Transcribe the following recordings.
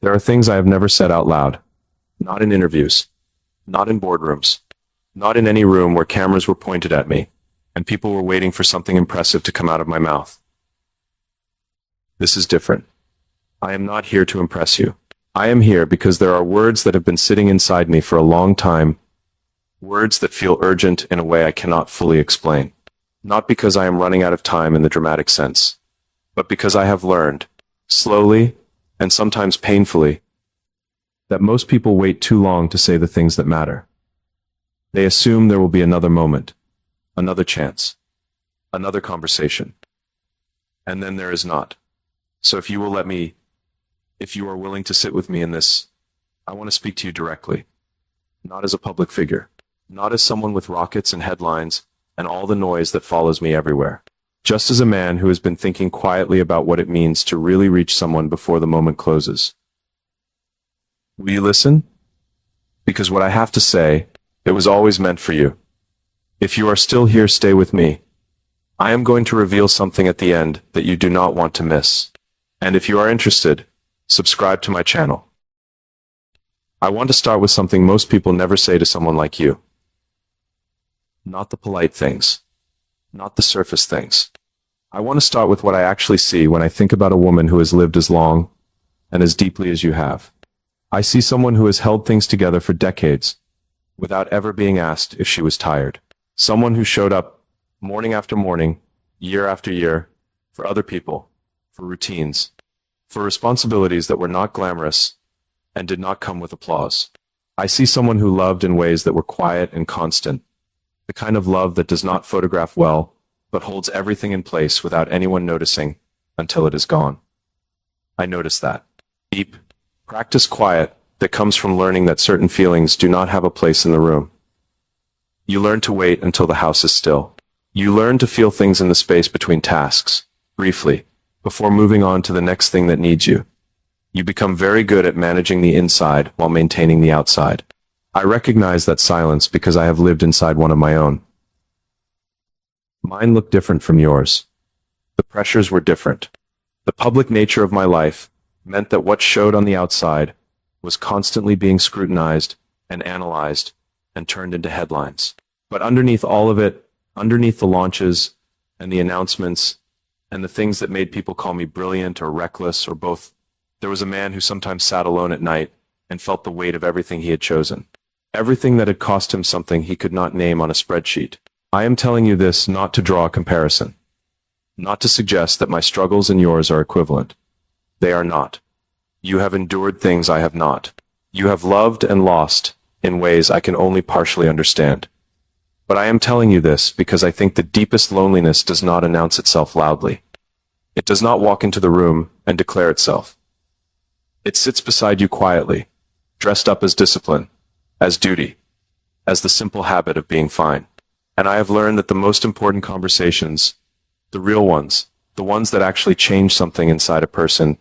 There are things I have never said out loud. Not in interviews. Not in boardrooms. Not in any room where cameras were pointed at me, and people were waiting for something impressive to come out of my mouth. This is different. I am not here to impress you. I am here because there are words that have been sitting inside me for a long time, words that feel urgent in a way I cannot fully explain. Not because I am running out of time in the dramatic sense, but because I have learned, slowly, and sometimes painfully, that most people wait too long to say the things that matter. They assume there will be another moment, another chance, another conversation. And then there is not. So if you will let me, if you are willing to sit with me in this, I want to speak to you directly. Not as a public figure, not as someone with rockets and headlines and all the noise that follows me everywhere. Just as a man who has been thinking quietly about what it means to really reach someone before the moment closes. Will you listen? Because what I have to say, it was always meant for you. If you are still here, stay with me. I am going to reveal something at the end that you do not want to miss. And if you are interested, subscribe to my channel. I want to start with something most people never say to someone like you. Not the polite things. Not the surface things. I want to start with what I actually see when I think about a woman who has lived as long and as deeply as you have. I see someone who has held things together for decades without ever being asked if she was tired. Someone who showed up morning after morning, year after year, for other people, for routines, for responsibilities that were not glamorous and did not come with applause. I see someone who loved in ways that were quiet and constant, the kind of love that does not photograph well, but holds everything in place without anyone noticing until it is gone. I notice that. Deep, practiced quiet that comes from learning that certain feelings do not have a place in the room. You learn to wait until the house is still. You learn to feel things in the space between tasks, briefly, before moving on to the next thing that needs you. You become very good at managing the inside while maintaining the outside. I recognize that silence because I have lived inside one of my own. Mine looked different from yours. The pressures were different. The public nature of my life meant that what showed on the outside was constantly being scrutinized and analyzed and turned into headlines. But underneath all of it, underneath the launches and the announcements and the things that made people call me brilliant or reckless or both, there was a man who sometimes sat alone at night and felt the weight of everything he had chosen. Everything that had cost him something he could not name on a spreadsheet. I am telling you this not to draw a comparison, not to suggest that my struggles and yours are equivalent. They are not. You have endured things I have not. You have loved and lost in ways I can only partially understand. But I am telling you this because I think the deepest loneliness does not announce itself loudly. It does not walk into the room and declare itself. It sits beside you quietly, dressed up as discipline, as duty, as the simple habit of being fine. And I have learned that the most important conversations, the real ones, the ones that actually change something inside a person,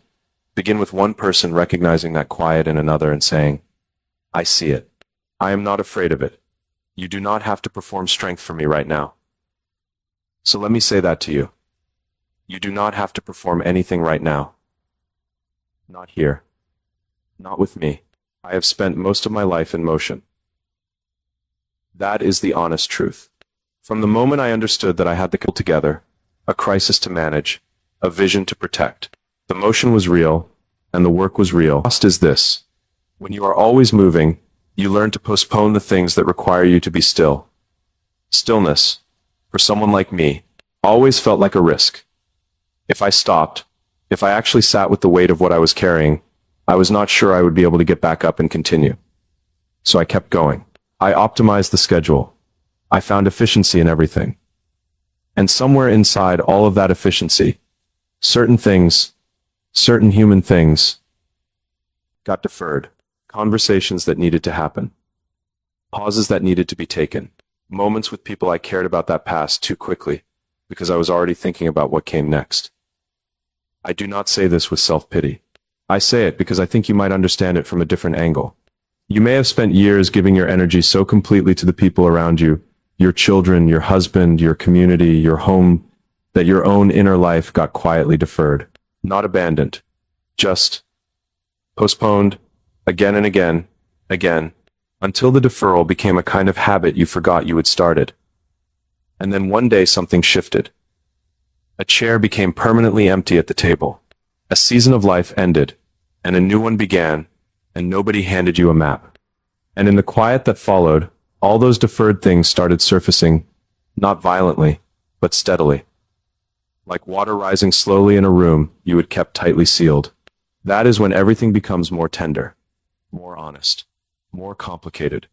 begin with one person recognizing that quiet in another and saying, I see it. I am not afraid of it. You do not have to perform strength for me right now. So let me say that to you. You do not have to perform anything right now. Not here. Not with me. I have spent most of my life in motion. That is the honest truth. From the moment I understood that I had the pull together, a crisis to manage, a vision to protect, the motion was real, and the work was real. The cost is this. When you are always moving, you learn to postpone the things that require you to be still. Stillness, for someone like me, always felt like a risk. If I stopped, if I actually sat with the weight of what I was carrying, I was not sure I would be able to get back up and continue. So I kept going. I optimized the schedule. I found efficiency in everything. And somewhere inside all of that efficiency, certain things, certain human things, got deferred. Conversations that needed to happen. Pauses that needed to be taken. Moments with people I cared about that passed too quickly because I was already thinking about what came next. I do not say this with self-pity. I say it because I think you might understand it from a different angle. You may have spent years giving your energy so completely to the people around you, your children, your husband, your community, your home, that your own inner life got quietly deferred. Not abandoned. Just postponed, again and again, until the deferral became a kind of habit you forgot you had started. And then one day something shifted. A chair became permanently empty at the table. A season of life ended, and a new one began, and nobody handed you a map. And in the quiet that followed, all those deferred things started surfacing, not violently, but steadily. Like water rising slowly in a room you had kept tightly sealed. That is when everything becomes more tender, more honest, more complicated.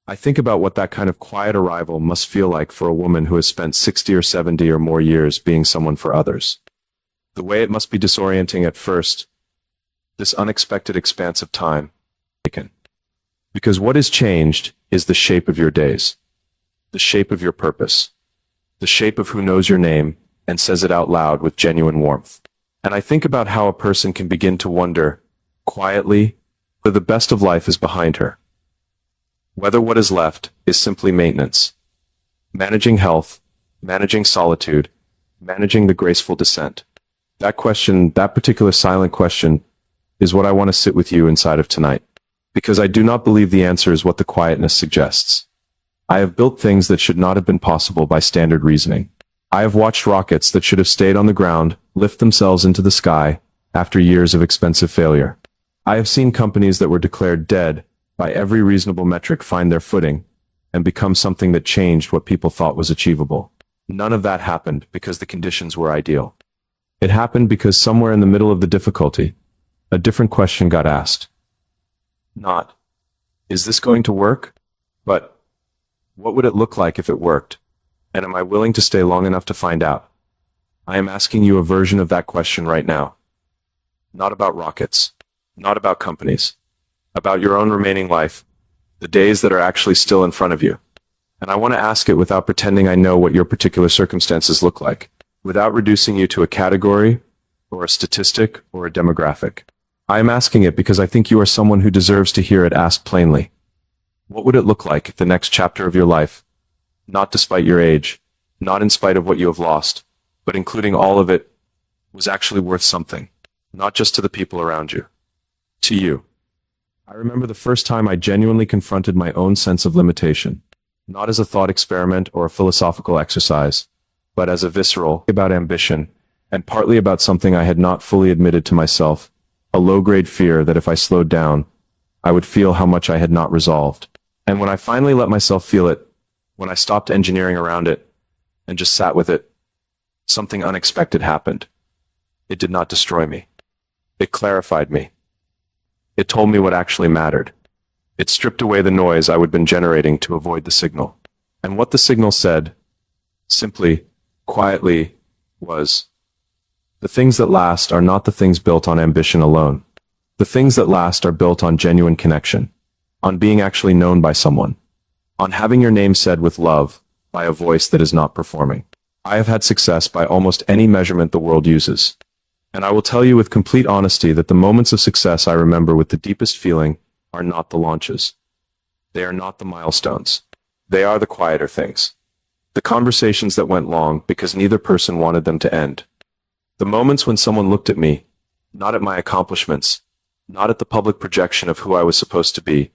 I think about what that kind of quiet arrival must feel like for a woman who has spent 60 or 70 or more years being someone for others. The way it must be disorienting at first, this unexpected expanse of time. Because what is changed is the shape of your days, the shape of your purpose, the shape of who knows your name and says it out loud with genuine warmth. And I think about how a person can begin to wonder, quietly, whether the best of life is behind her. Whether what is left is simply maintenance. Managing health, managing solitude, managing the graceful descent. That question, that particular silent question, is what I want to sit with you inside of tonight. Because I do not believe the answer is what the quietness suggests. I have built things that should not have been possible by standard reasoning. I have watched rockets that should have stayed on the ground lift themselves into the sky after years of expensive failure. I have seen companies that were declared dead by every reasonable metric find their footing and become something that changed what people thought was achievable. None of that happened because the conditions were ideal. It happened because somewhere in the middle of the difficulty, a different question got asked. Not, is this going to work? But, what would it look like if it worked? And am I willing to stay long enough to find out? I am asking you a version of that question right now. Not about rockets, not about companies, about your own remaining life, the days that are actually still in front of you. And I want to ask it without pretending I know what your particular circumstances look like, without reducing you to a category, or a statistic, or a demographic. I am asking it because I think you are someone who deserves to hear it asked plainly. What would it look like if the next chapter of your life, not despite your age, not in spite of what you have lost, but including all of it, was actually worth something, not just to the people around you, to you? I remember the first time I genuinely confronted my own sense of limitation, not as a thought experiment or a philosophical exercise, but as a visceral about ambition, and partly about something I had not fully admitted to myself, a low-grade fear that if I slowed down, I would feel how much I had not resolved. And when I finally let myself feel it, when I stopped engineering around it, and just sat with it, something unexpected happened. It did not destroy me. It clarified me. It told me what actually mattered. It stripped away the noise I would been generating to avoid the signal. And what the signal said, simply, quietly, was, the things that last are not the things built on ambition alone. The things that last are built on genuine connection, on being actually known by someone, on having your name said with love by a voice that is not performing. I have had success by almost any measurement the world uses. And I will tell you with complete honesty that the moments of success I remember with the deepest feeling are not the launches. They are not the milestones. They are the quieter things. The conversations that went long because neither person wanted them to end. The moments when someone looked at me, not at my accomplishments, not at the public projection of who I was supposed to be,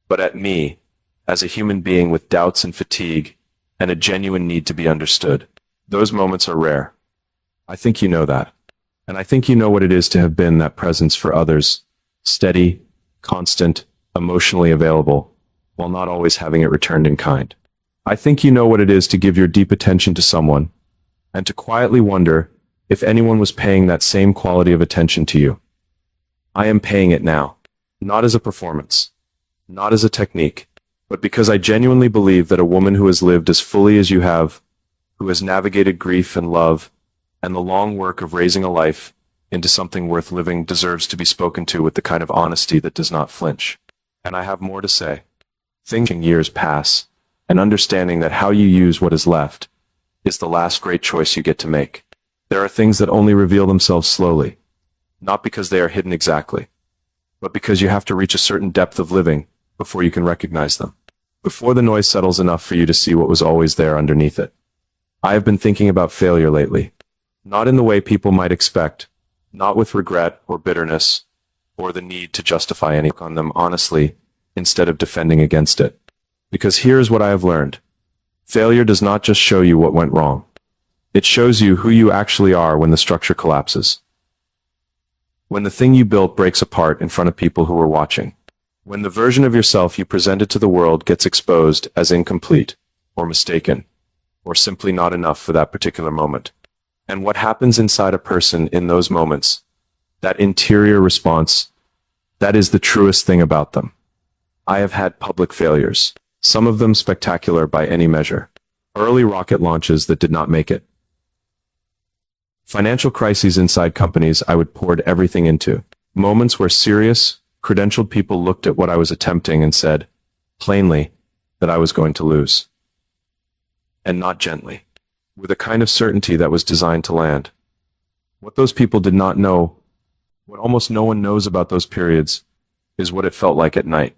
but at me, as a human being with doubts and fatigue, and a genuine need to be understood. Those moments are rare. I think you know that. And I think you know what it is to have been that presence for others, steady, constant, emotionally available, while not always having it returned in kind. I think you know what it is to give your deep attention to someone, and to quietly wonder if anyone was paying that same quality of attention to you. I am paying it now, not as a performance, not as a technique, but because I genuinely believe that a woman who has lived as fully as you have, who has navigated grief and love, and the long work of raising a life into something worth living deserves to be spoken to with the kind of honesty that does not flinch. And I have more to say. Thinking years pass, and understanding that how you use what is left is the last great choice you get to make. There are things that only reveal themselves slowly, not because they are hidden exactly, but because you have to reach a certain depth of living before you can recognize them, before the noise settles enough for you to see what was always there underneath it. I have been thinking about failure lately, not in the way people might expect, not with regret or bitterness, or the need to justify any on them honestly instead of defending against it. Because here's what I have learned. Failure does not just show you what went wrong. It shows you who you actually are when the structure collapses. When the thing you built breaks apart in front of people who are watching. When the version of yourself you presented to the world gets exposed as incomplete, or mistaken, or simply not enough for that particular moment. And what happens inside a person in those moments, that interior response, that is the truest thing about them. I have had public failures, some of them spectacular by any measure. Early rocket launches that did not make it. Financial crises inside companies I would poured everything into. Moments where serious, credentialed people looked at what I was attempting and said, plainly, that I was going to lose. And not gently, with a kind of certainty that was designed to land. What those people did not know, what almost no one knows about those periods, is what it felt like at night.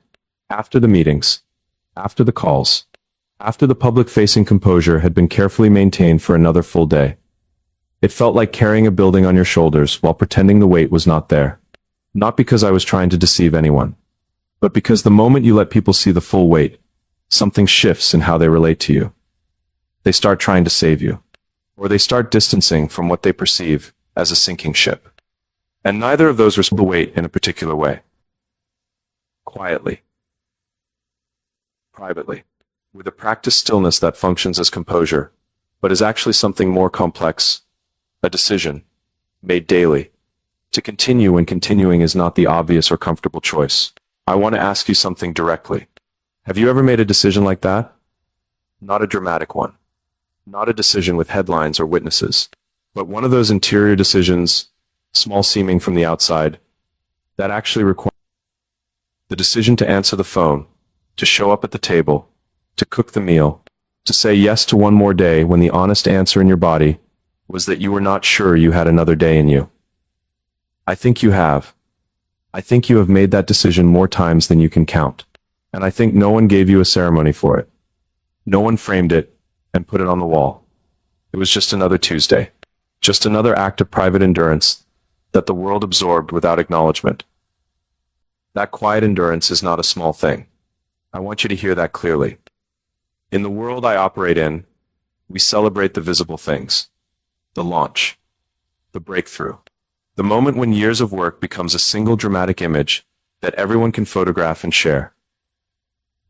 After the meetings, after the calls, after the public-facing composure had been carefully maintained for another full day. It felt like carrying a building on your shoulders while pretending the weight was not there. Not because I was trying to deceive anyone, but because the moment you let people see the full weight, something shifts in how they relate to you. They start trying to save you, or they start distancing from what they perceive as a sinking ship. And neither of those respond the weight in a particular way. Quietly. Privately. With a practiced stillness that functions as composure, but is actually something more complex, a decision, made daily, to continue when continuing is not the obvious or comfortable choice. I want to ask you something directly. Have you ever made a decision like that? Not a dramatic one. Not a decision with headlines or witnesses, but one of those interior decisions, small seeming from the outside, that actually require the decision to answer the phone, to show up at the table, to cook the meal, to say yes to one more day when the honest answer in your body was that you were not sure you had another day in you. I think you have. I think you have made that decision more times than you can count. And I think no one gave you a ceremony for it. No one framed it and put it on the wall. It was just another Tuesday. Just another act of private endurance that the world absorbed without acknowledgement. That quiet endurance is not a small thing. I want you to hear that clearly. In the world I operate in, we celebrate the visible things. The launch. The breakthrough. The moment when years of work becomes a single dramatic image that everyone can photograph and share.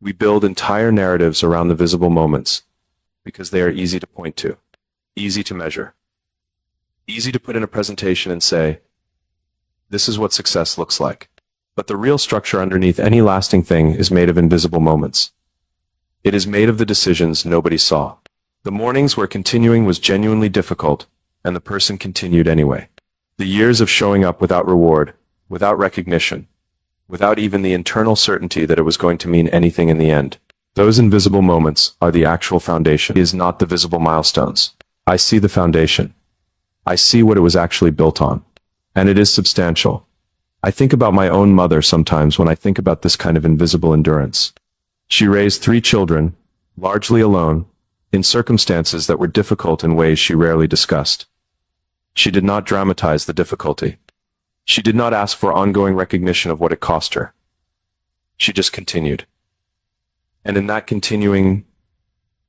We build entire narratives around the visible moments because they are easy to point to, easy to measure, easy to put in a presentation and say, this is what success looks like. But the real structure underneath any lasting thing is made of invisible moments. It is made of the decisions nobody saw. The mornings where continuing was genuinely difficult and the person continued anyway. The years of showing up without reward, without recognition, without even the internal certainty that it was going to mean anything in the end. Those invisible moments are the actual foundation. It is not the visible milestones. I see the foundation. I see what it was actually built on. And it is substantial. I think about my own mother sometimes when I think about this kind of invisible endurance. She raised 3 children, largely alone, in circumstances that were difficult in ways she rarely discussed. She did not dramatize the difficulty. She did not ask for ongoing recognition of what it cost her. She just continued. And in that continuing,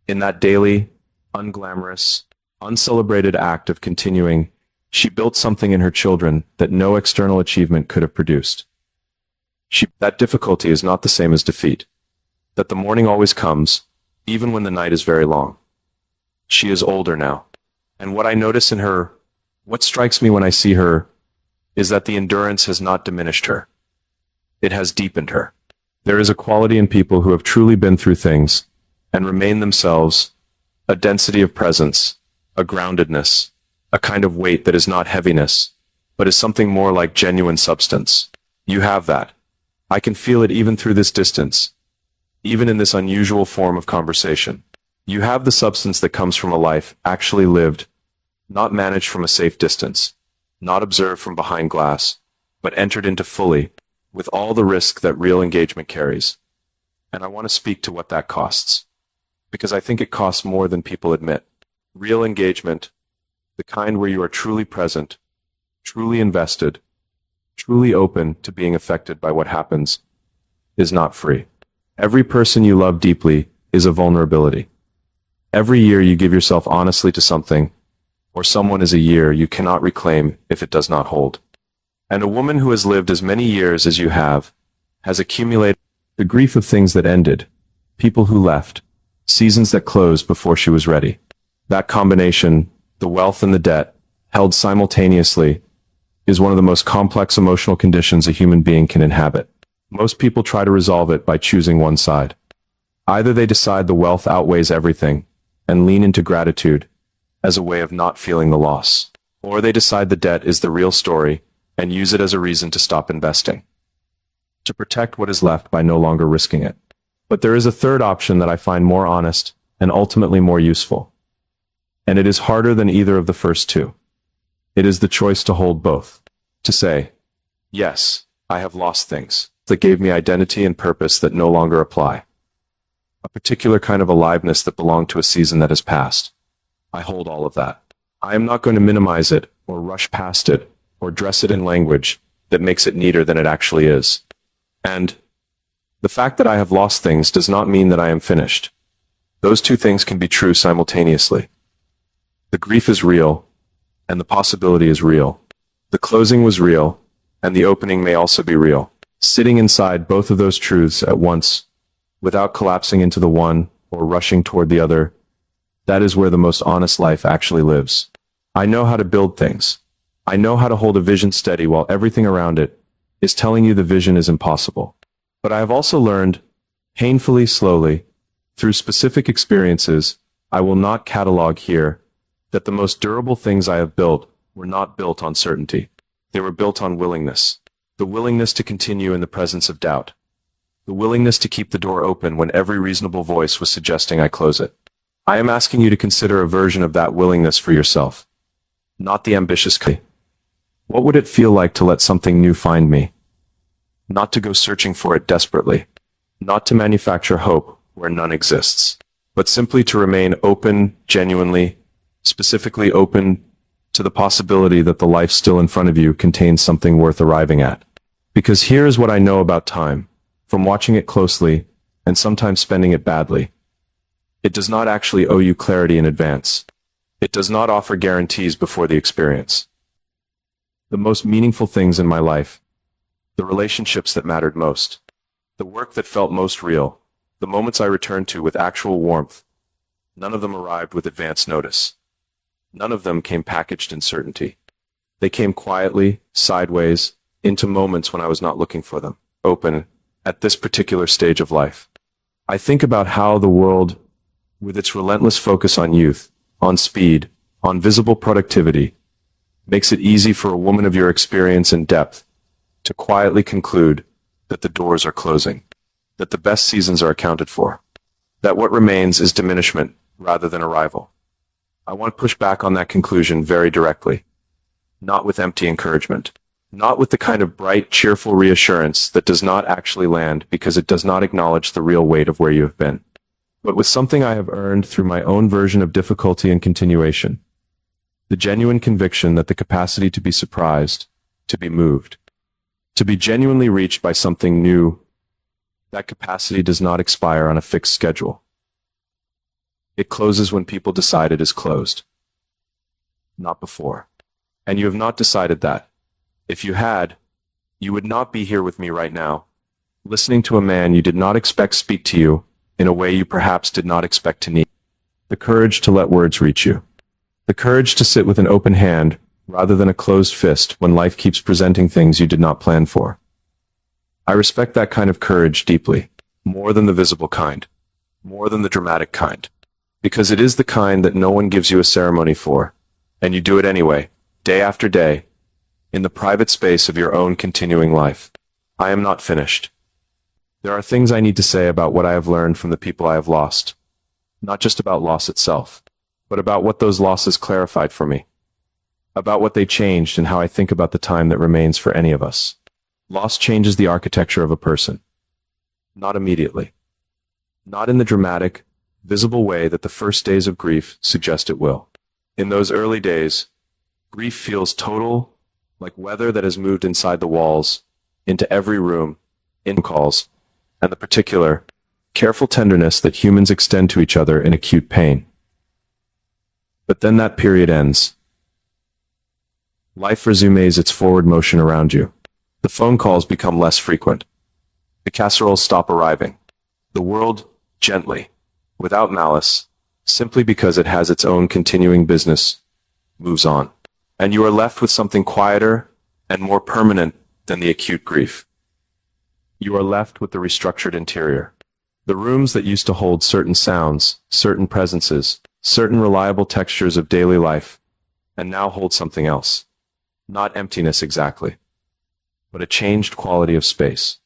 in that daily, unglamorous, uncelebrated act of continuing, she built something in her children that no external achievement could have produced. That difficulty is not the same as defeat. That the morning always comes, even when the night is very long. She is older now. And what I notice in her, what strikes me when I see her, is that the endurance has not diminished her. It has deepened her. There is a quality in people who have truly been through things and remain themselves, a density of presence, a groundedness, a kind of weight that is not heaviness, but is something more like genuine substance. You have that. I can feel it even through this distance, even in this unusual form of conversation. You have the substance that comes from a life actually lived, not managed from a safe distance, not observed from behind glass, but entered into fully, with all the risk that real engagement carries. And I want to speak to what that costs, because I think it costs more than people admit. Real engagement, the kind where you are truly present, truly invested, truly open to being affected by what happens, is not free. Every person you love deeply is a vulnerability. Every year you give yourself honestly to something, or someone is a year you cannot reclaim if it does not hold. And a woman who has lived as many years as you have, has accumulated the grief of things that ended, people who left, seasons that closed before she was ready. That combination, the wealth and the debt, held simultaneously, is one of the most complex emotional conditions a human being can inhabit. Most people try to resolve it by choosing one side. Either they decide the wealth outweighs everything and lean into gratitude as a way of not feeling the loss, or they decide the debt is the real story and use it as a reason to stop investing, to protect what is left by no longer risking it. But there is a third option that I find more honest and ultimately more useful. And it is harder than either of the first two. It is the choice to hold both. To say, yes, I have lost things that gave me identity and purpose that no longer apply. A particular kind of aliveness that belonged to a season that has passed. I hold all of that. I am not going to minimize it or rush past it or dress it in language that makes it neater than it actually is. And the fact that I have lost things does not mean that I am finished. Those two things can be true simultaneously. The grief is real, and the possibility is real. The closing was real, and the opening may also be real. Sitting inside both of those truths at once, without collapsing into the one or rushing toward the other, that is where the most honest life actually lives. I know how to build things. I know how to hold a vision steady while everything around it is telling you the vision is impossible. But I have also learned, painfully slowly, through specific experiences I will not catalog here, that the most durable things I have built were not built on certainty. They were built on willingness. The willingness to continue in the presence of doubt. The willingness to keep the door open when every reasonable voice was suggesting I close it. I am asking you to consider a version of that willingness for yourself. Not the ambitious kind. What would it feel like to let something new find me? Not to go searching for it desperately. Not to manufacture hope where none exists. But simply to remain open, genuinely, specifically open to the possibility that the life still in front of you contains something worth arriving at. Because here is what I know about time, from watching it closely, and sometimes spending it badly. It does not actually owe you clarity in advance. It does not offer guarantees before the experience. The most meaningful things in my life, the relationships that mattered most, the work that felt most real, the moments I returned to with actual warmth, none of them arrived with advance notice. None of them came packaged in certainty. They came quietly, sideways, into moments when I was not looking for them, open, at this particular stage of life. I think about how the world, with its relentless focus on youth, on speed, on visible productivity, makes it easy for a woman of your experience and depth to quietly conclude that the doors are closing, that the best seasons are accounted for, that what remains is diminishment rather than arrival. I want to push back on that conclusion very directly, not with empty encouragement, not with the kind of bright, cheerful reassurance that does not actually land because it does not acknowledge the real weight of where you have been, but with something I have earned through my own version of difficulty and continuation, the genuine conviction that the capacity to be surprised, to be moved, to be genuinely reached by something new, that capacity does not expire on a fixed schedule. It closes when people decide it is closed, not before. And you have not decided that. If you had, you would not be here with me right now, listening to a man you did not expect speak to you in a way you perhaps did not expect to need. The courage to let words reach you. The courage to sit with an open hand rather than a closed fist when life keeps presenting things you did not plan for. I respect that kind of courage deeply, more than the visible kind, more than the dramatic kind, because it is the kind that no one gives you a ceremony for, and you do it anyway, day after day, in the private space of your own continuing life. I am not finished. There are things I need to say about what I have learned from the people I have lost, not just about loss itself, but about what those losses clarified for me, about what they changed and how I think about the time that remains for any of us. Loss changes the architecture of a person. Not immediately. Not in the dramatic, visible way that the first days of grief suggest it will. In those early days, grief feels total, like weather that has moved inside the walls, into every room, in calls, and the particular, careful tenderness that humans extend to each other in acute pain. But then that period ends. Life resumes its forward motion around you. The phone calls become less frequent. The casseroles stop arriving. The world, gently, without malice, simply because it has its own continuing business, moves on. And you are left with something quieter and more permanent than the acute grief. You are left with the restructured interior. The rooms that used to hold certain sounds, certain presences, certain reliable textures of daily life, and now hold something else. Not emptiness exactly, but a changed quality of space.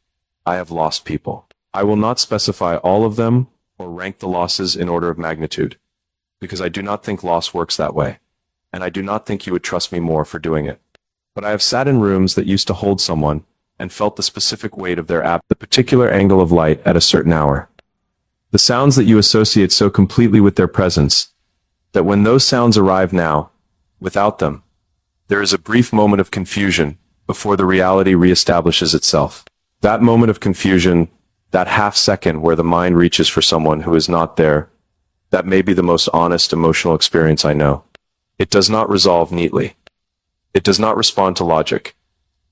I have lost people. I will not specify all of them or rank the losses in order of magnitude, because I do not think loss works that way, and I do not think you would trust me more for doing it. But I have sat in rooms that used to hold someone and felt the specific weight of their the particular angle of light at a certain hour. The sounds that you associate so completely with their presence, that when those sounds arrive now, without them, there is a brief moment of confusion before the reality reestablishes itself. That moment of confusion, that half second where the mind reaches for someone who is not there, that may be the most honest emotional experience I know. It does not resolve neatly. It does not respond to logic.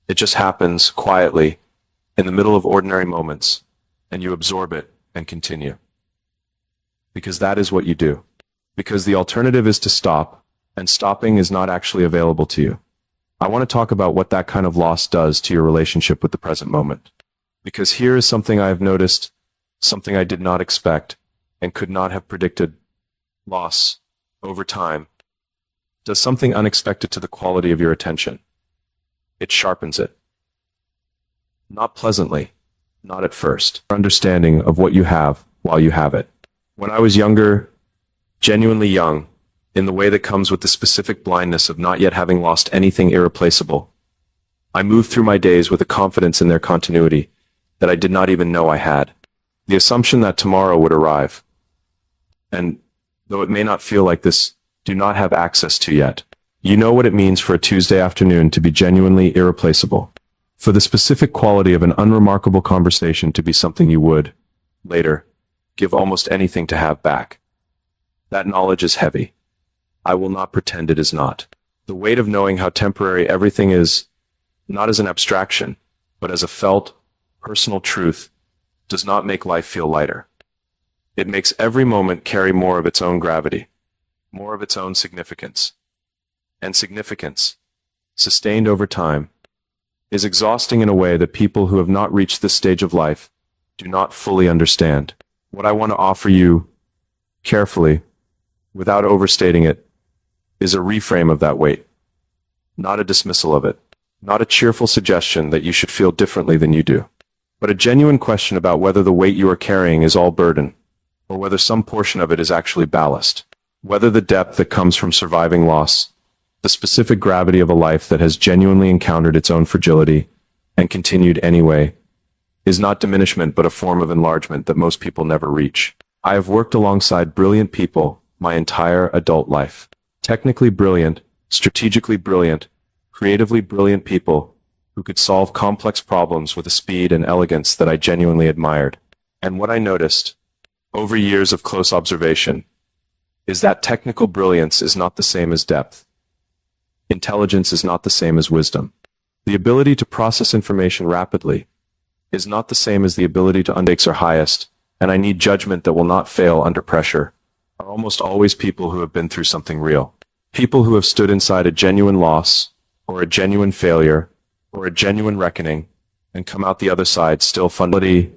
It just happens quietly in the middle of ordinary moments, and you absorb it and continue. Because that is what you do. Because the alternative is to stop, and stopping is not actually available to you. I want to talk about what that kind of loss does to your relationship with the present moment. Because here is something I have noticed, something I did not expect, and could not have predicted. Loss, over time, does something unexpected to the quality of your attention. It sharpens it. Not pleasantly, not at first. Understanding of what you have while you have it. When I was younger, genuinely young, in the way that comes with the specific blindness of not yet having lost anything irreplaceable, I moved through my days with a confidence in their continuity that I did not even know I had. The assumption that tomorrow would arrive. And, though it may not feel like this, do not have access to yet. You know what it means for a Tuesday afternoon to be genuinely irreplaceable. For the specific quality of an unremarkable conversation to be something you would, later, give almost anything to have back. That knowledge is heavy. I will not pretend it is not. The weight of knowing how temporary everything is, not as an abstraction, but as a felt, personal truth, does not make life feel lighter. It makes every moment carry more of its own gravity, more of its own significance. And significance, sustained over time, is exhausting in a way that people who have not reached this stage of life do not fully understand. What I want to offer you, carefully, without overstating it, is a reframe of that weight, not a dismissal of it, not a cheerful suggestion that you should feel differently than you do, but a genuine question about whether the weight you are carrying is all burden, or whether some portion of it is actually ballast, whether the depth that comes from surviving loss, the specific gravity of a life that has genuinely encountered its own fragility, and continued anyway, is not diminishment but a form of enlargement that most people never reach. I have worked alongside brilliant people my entire adult life. Technically brilliant, strategically brilliant, creatively brilliant people who could solve complex problems with a speed and elegance that I genuinely admired. And what I noticed, over years of close observation, is that technical brilliance is not the same as depth. Intelligence is not the same as wisdom. The ability to process information rapidly is not the same as the ability to stakes are highest, and I need judgment that will not fail under pressure, are almost always people who have been through something real. People who have stood inside a genuine loss, or a genuine failure, or a genuine reckoning, and come out the other side still fundamental.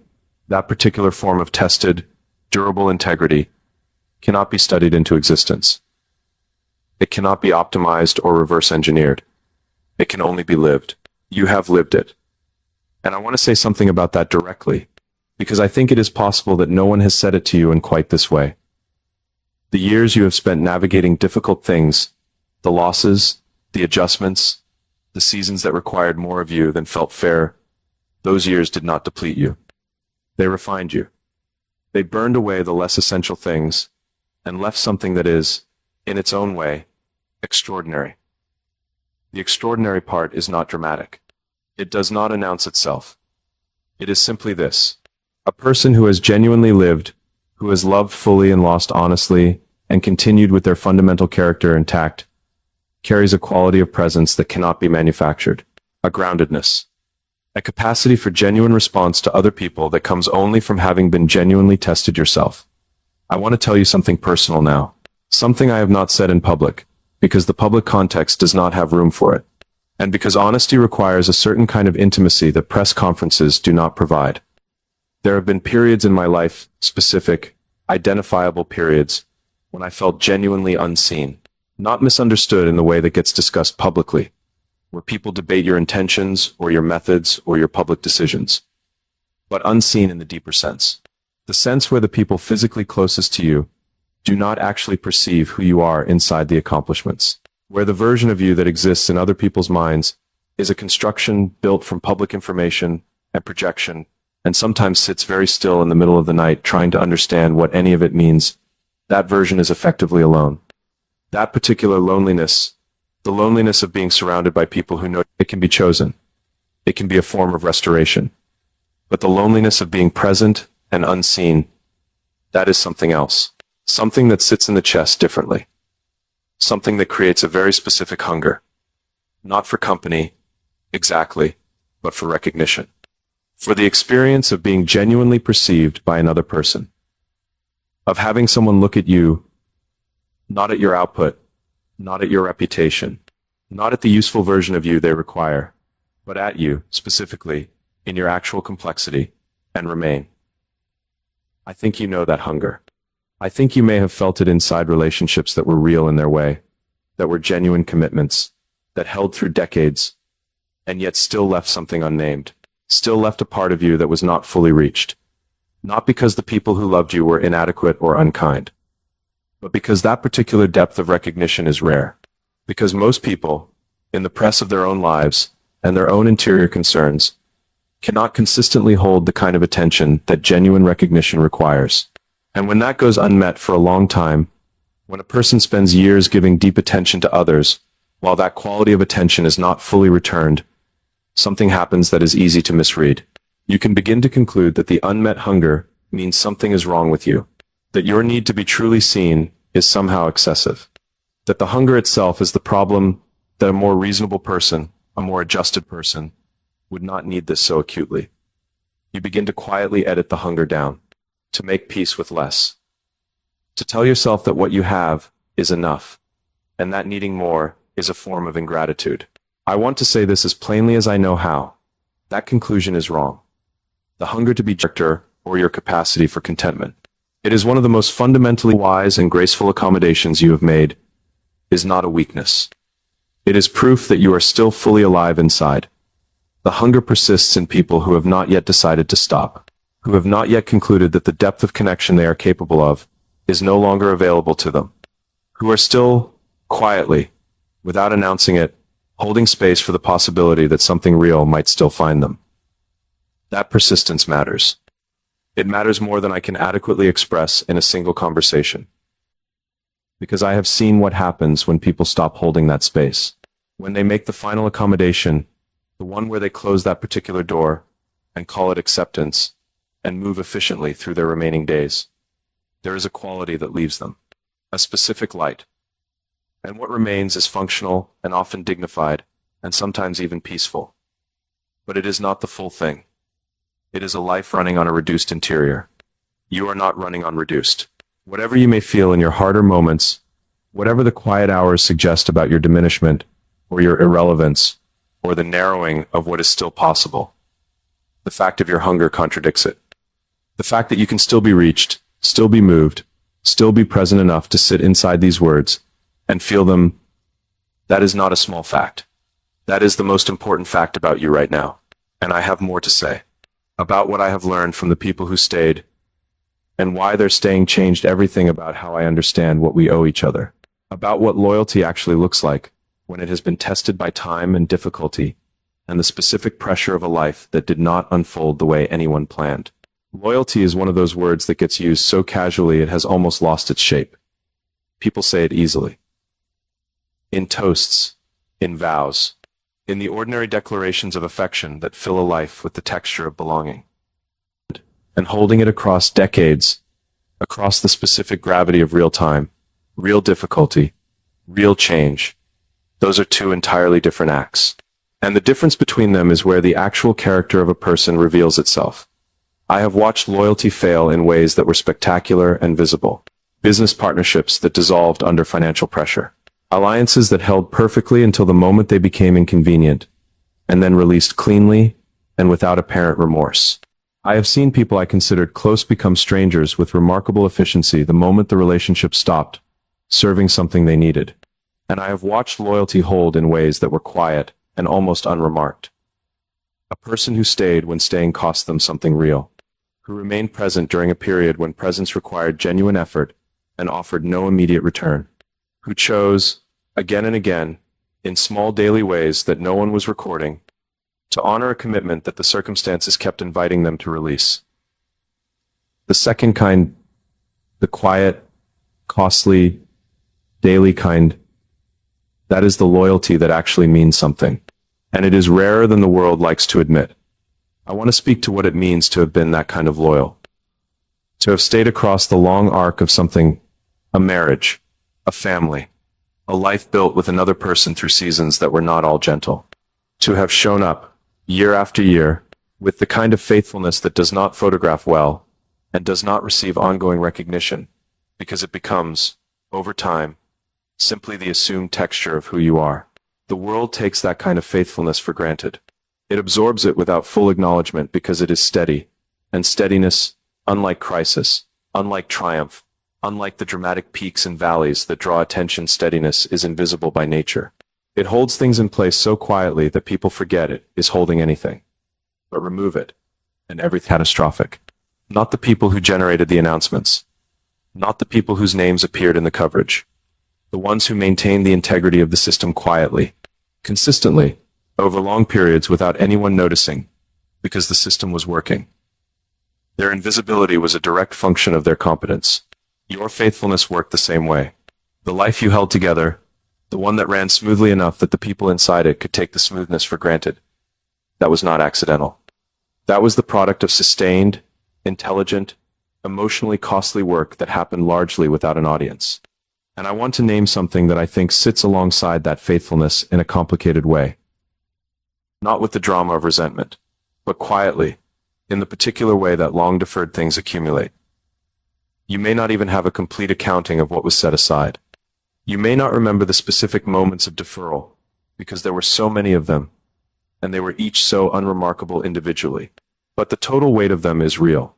That particular form of tested, durable integrity cannot be studied into existence. It cannot be optimized or reverse engineered. It can only be lived. You have lived it. And I want to say something about that directly, because I think it is possible that no one has said it to you in quite this way. The years you have spent navigating difficult things, the losses, the adjustments, the seasons that required more of you than felt fair, those years did not deplete you. They refined you. They burned away the less essential things and left something that is, in its own way, extraordinary. The extraordinary part is not dramatic. It does not announce itself. It is simply this. A person who has genuinely lived, who has loved fully and lost honestly, and continued with their fundamental character intact, carries a quality of presence that cannot be manufactured. A groundedness. A capacity for genuine response to other people that comes only from having been genuinely tested yourself. I want to tell you something personal now. Something I have not said in public, because the public context does not have room for it. And because honesty requires a certain kind of intimacy that press conferences do not provide. There have been periods in my life, specific, identifiable periods, when I felt genuinely unseen, not misunderstood in the way that gets discussed publicly, where people debate your intentions or your methods or your public decisions, but unseen in the deeper sense. The sense where the people physically closest to you do not actually perceive who you are inside the accomplishments, where the version of you that exists in other people's minds is a construction built from public information and projection, and sometimes sits very still in the middle of the night trying to understand what any of it means. That version is effectively alone. That particular loneliness, the loneliness of being surrounded by people who know it can be chosen. It can be a form of restoration. But the loneliness of being present and unseen, that is something else. Something that sits in the chest differently. Something that creates a very specific hunger. Not for company, exactly, but for recognition. For the experience of being genuinely perceived by another person. Of having someone look at you, not at your output, not at your reputation, not at the useful version of you they require, but at you, specifically, in your actual complexity, and remain. I think you know that hunger. I think you may have felt it inside relationships that were real in their way, that were genuine commitments, that held through decades, and yet still left something unnamed, still left a part of you that was not fully reached. Not because the people who loved you were inadequate or unkind, but because that particular depth of recognition is rare. Because most people, in the press of their own lives and their own interior concerns, cannot consistently hold the kind of attention that genuine recognition requires. And when that goes unmet for a long time, when a person spends years giving deep attention to others, while that quality of attention is not fully returned, something happens that is easy to misread. You can begin to conclude that the unmet hunger means something is wrong with you, that your need to be truly seen is somehow excessive, that the hunger itself is the problem, that a more reasonable person, a more adjusted person, would not need this so acutely. You begin to quietly edit the hunger down, to make peace with less, to tell yourself that what you have is enough, and that needing more is a form of ingratitude. I want to say this as plainly as I know how. That conclusion is wrong. The hunger to be character or your capacity for contentment. It is one of the most fundamentally wise and graceful accommodations you have made, is not a weakness. It is proof that you are still fully alive inside. The hunger persists in people who have not yet decided to stop, who have not yet concluded that the depth of connection they are capable of is no longer available to them, who are still, quietly, without announcing it, holding space for the possibility that something real might still find them. That persistence matters. It matters more than I can adequately express in a single conversation. Because I have seen what happens when people stop holding that space. When they make the final accommodation, the one where they close that particular door, and call it acceptance, and move efficiently through their remaining days. There is a quality that leaves them. A specific light. And what remains is functional and often dignified, and sometimes even peaceful. But it is not the full thing. It is a life running on a reduced interior. You are not running on reduced. Whatever you may feel in your harder moments, whatever the quiet hours suggest about your diminishment, or your irrelevance, or the narrowing of what is still possible, the fact of your hunger contradicts it. The fact that you can still be reached, still be moved, still be present enough to sit inside these words, and feel them, that is not a small fact. That is the most important fact about you right now. And I have more to say. About what I have learned from the people who stayed, and why their staying changed everything about how I understand what we owe each other. About what loyalty actually looks like, when it has been tested by time and difficulty, and the specific pressure of a life that did not unfold the way anyone planned. Loyalty is one of those words that gets used so casually it has almost lost its shape. People say it easily. In toasts, in vows, in the ordinary declarations of affection that fill a life with the texture of belonging. And holding it across decades, across the specific gravity of real time, real difficulty, real change, those are two entirely different acts. And the difference between them is where the actual character of a person reveals itself. I have watched loyalty fail in ways that were spectacular and visible. Business partnerships that dissolved under financial pressure. Alliances that held perfectly until the moment they became inconvenient, and then released cleanly and without apparent remorse. I have seen people I considered close become strangers with remarkable efficiency the moment the relationship stopped serving something they needed. And I have watched loyalty hold in ways that were quiet and almost unremarked. A person who stayed when staying cost them something real, who remained present during a period when presence required genuine effort and offered no immediate return, who chose, again and again, in small daily ways that no one was recording, to honor a commitment that the circumstances kept inviting them to release. The second kind, the quiet, costly, daily kind, that is the loyalty that actually means something. And it is rarer than the world likes to admit. I want to speak to what it means to have been that kind of loyal. To have stayed across the long arc of something, a marriage, a family, a life built with another person through seasons that were not all gentle. To have shown up, year after year, with the kind of faithfulness that does not photograph well, and does not receive ongoing recognition, because it becomes, over time, simply the assumed texture of who you are. The world takes that kind of faithfulness for granted. It absorbs it without full acknowledgement because it is steady, and steadiness, unlike crisis, unlike triumph, unlike the dramatic peaks and valleys that draw attention, steadiness is invisible by nature. It holds things in place so quietly that people forget it is holding anything. But remove it, and everything catastrophic. Not the people who generated the announcements. Not the people whose names appeared in the coverage. The ones who maintained the integrity of the system quietly, consistently, over long periods without anyone noticing, because the system was working. Their invisibility was a direct function of their competence. Your faithfulness worked the same way. The life you held together, the one that ran smoothly enough that the people inside it could take the smoothness for granted, that was not accidental. That was the product of sustained, intelligent, emotionally costly work that happened largely without an audience. And I want to name something that I think sits alongside that faithfulness in a complicated way. Not with the drama of resentment, but quietly, in the particular way that long-deferred things accumulate. You may not even have a complete accounting of what was set aside. You may not remember the specific moments of deferral, because there were so many of them, and they were each so unremarkable individually. But the total weight of them is real.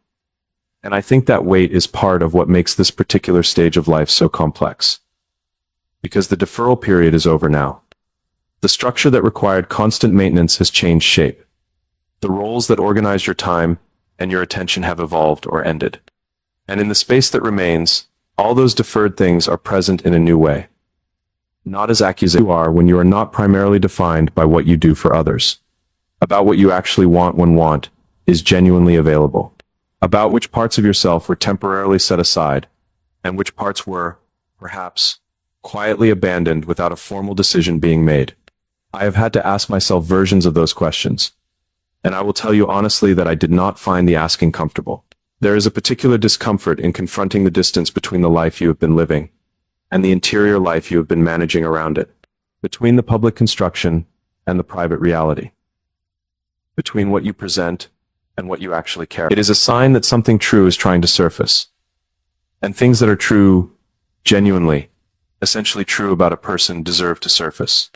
And I think that weight is part of what makes this particular stage of life so complex. Because the deferral period is over now. The structure that required constant maintenance has changed shape. The roles that organize your time and your attention have evolved or ended. And in the space that remains, all those deferred things are present in a new way. Not as accusations you are when you are not primarily defined by what you do for others. About what you actually want when want is genuinely available. About which parts of yourself were temporarily set aside, and which parts were, perhaps, quietly abandoned without a formal decision being made. I have had to ask myself versions of those questions, and I will tell you honestly that I did not find the asking comfortable. There is a particular discomfort in confronting the distance between the life you have been living and the interior life you have been managing around it, between the public construction and the private reality, between what you present and what you actually care. It is a sign that something true is trying to surface, and things that are true, genuinely, essentially true about a person deserve to surface.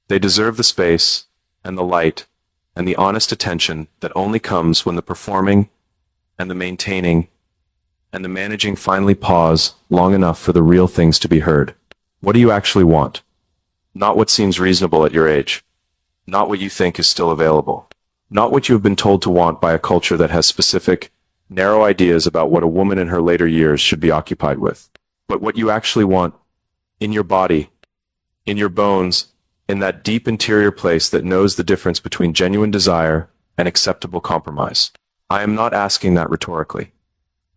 They deserve the space and the light and the honest attention that only comes when the performing and the maintaining and the managing finally pause long enough for the real things to be heard. What do you actually want? Not what seems reasonable at your age. Not what you think is still available. Not what you have been told to want by a culture that has specific, narrow ideas about what a woman in her later years should be occupied with. But what you actually want, in your body, in your bones, in that deep interior place that knows the difference between genuine desire and acceptable compromise. I am not asking that rhetorically.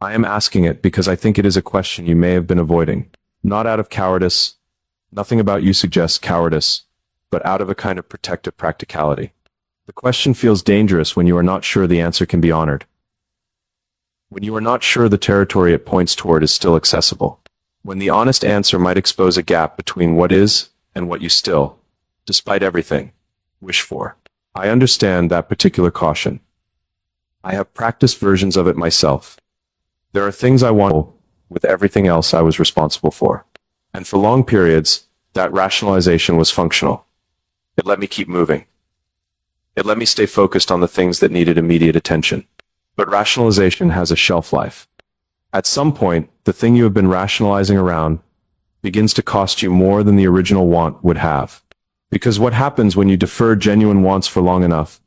I am asking it because I think it is a question you may have been avoiding. Not out of cowardice. Nothing about you suggests cowardice. but out of a kind of protective practicality. The question feels dangerous when you are not sure the answer can be honored. When you are not sure the territory it points toward is still accessible. When the honest answer might expose a gap between what is and what you still, despite everything, wish for. I understand that particular caution. I have practiced versions of it myself. There are things I want with everything else I was responsible for. And for long periods, that rationalization was functional. It let me keep moving. It let me stay focused on the things that needed immediate attention. But rationalization has a shelf life. At some point, the thing you have been rationalizing around begins to cost you more than the original want would have. Because what happens when you defer genuine wants for long enough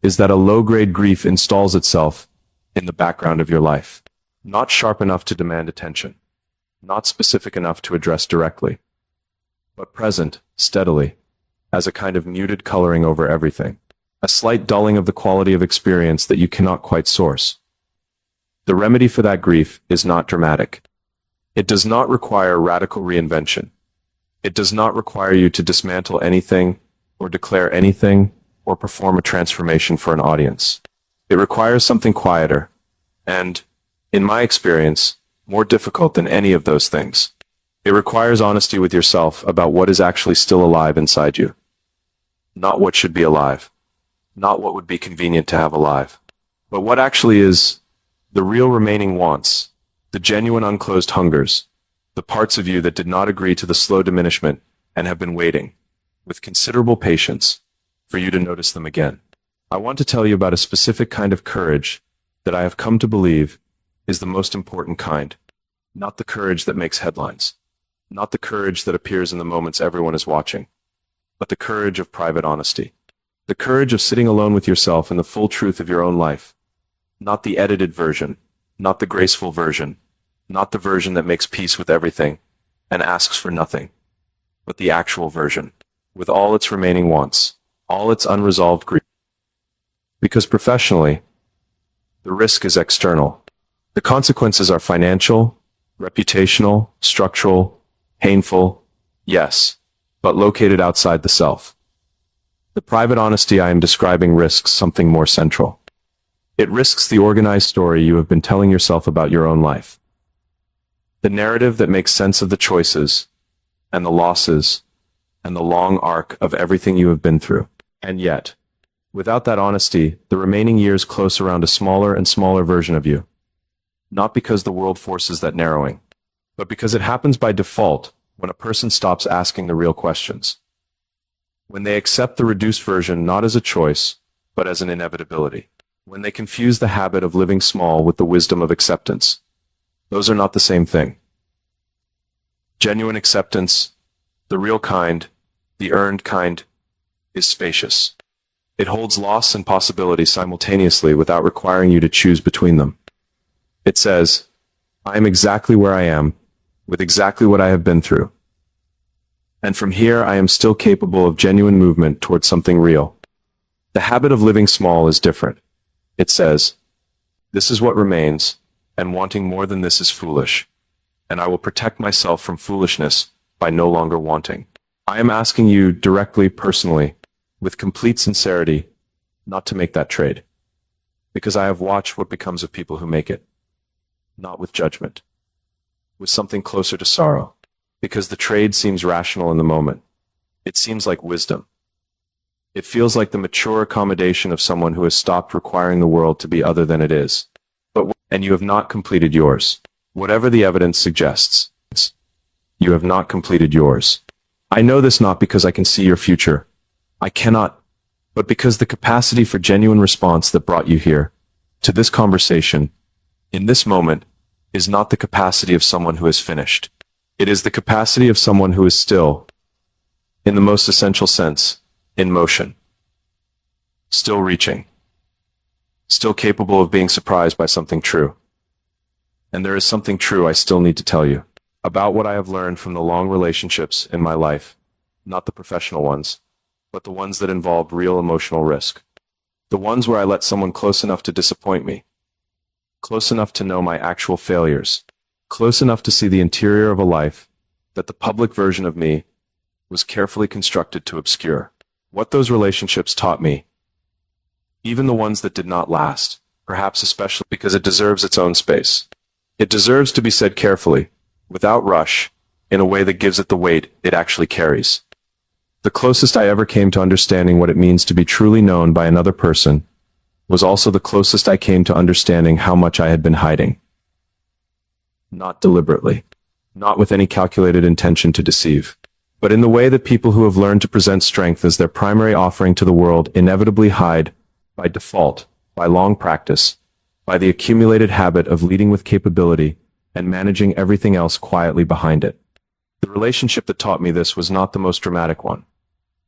is that a low-grade grief installs itself in the background of your life. Not sharp enough to demand attention. Not specific enough to address directly. But present, steadily, as a kind of muted coloring over everything. A slight dulling of the quality of experience that you cannot quite source. The remedy for that grief is not dramatic. It does not require radical reinvention. It does not require you to dismantle anything, or declare anything, or perform a transformation for an audience. It requires something quieter, and, in my experience, more difficult than any of those things. It requires honesty with yourself about what is actually still alive inside you. Not what should be alive. Not what would be convenient to have alive. But what actually is the real remaining wants, the genuine unclosed hungers, the parts of you that did not agree to the slow diminishment and have been waiting, with considerable patience, for you to notice them again. I want to tell you about a specific kind of courage that I have come to believe is the most important kind. Not the courage that makes headlines. Not the courage that appears in the moments everyone is watching. But the courage of private honesty. The courage of sitting alone with yourself in the full truth of your own life. Not the edited version. Not the graceful version. Not the version that makes peace with everything and asks for nothing. But the actual version. With all its remaining wants. All its unresolved grief. Because professionally, the risk is external. The consequences are financial, reputational, structural, painful, yes, but located outside the self. The private honesty I am describing risks something more central. It risks the organized story you have been telling yourself about your own life. The narrative that makes sense of the choices, and the losses, and the long arc of everything you have been through. And yet, without that honesty, the remaining years close around a smaller and smaller version of you. Not because the world forces that narrowing, but because it happens by default when a person stops asking the real questions. When they accept the reduced version not as a choice, but as an inevitability. When they confuse the habit of living small with the wisdom of acceptance. Those are not the same thing. Genuine acceptance, the real kind, the earned kind, is spacious. It holds loss and possibility simultaneously without requiring you to choose between them. It says, I am exactly where I am, with exactly what I have been through. And from here I am still capable of genuine movement towards something real. The habit of living small is different. It says, this is what remains, and wanting more than this is foolish, and I will protect myself from foolishness by no longer wanting. I am asking you directly, personally, with complete sincerity, not to make that trade. Because I have watched what becomes of people who make it. Not with judgment. With something closer to sorrow. Because the trade seems rational in the moment. It seems like wisdom. It feels like the mature accommodation of someone who has stopped requiring the world to be other than it is. And you have not completed yours. Whatever the evidence suggests. You have not completed yours. I know this not because I can see your future. I cannot, but because the capacity for genuine response that brought you here, to this conversation, in this moment, is not the capacity of someone who has finished. It is the capacity of someone who is still, in the most essential sense, in motion. Still reaching. Still capable of being surprised by something true. And there is something true I still need to tell you, about what I have learned from the long relationships in my life, not the professional ones, but the ones that involved real emotional risk. The ones where I let someone close enough to disappoint me. Close enough to know my actual failures. Close enough to see the interior of a life that the public version of me was carefully constructed to obscure what those relationships taught me, even the ones that did not last, perhaps especially because it deserves its own space. It deserves to be said carefully, without rush, in a way that gives it the weight it actually carries. The closest I ever came to understanding what it means to be truly known by another person was also the closest I came to understanding how much I had been hiding. Not deliberately, not with any calculated intention to deceive, but in the way that people who have learned to present strength as their primary offering to the world inevitably hide, by default, by long practice, by the accumulated habit of leading with capability and managing everything else quietly behind it. The relationship that taught me this was not the most dramatic one.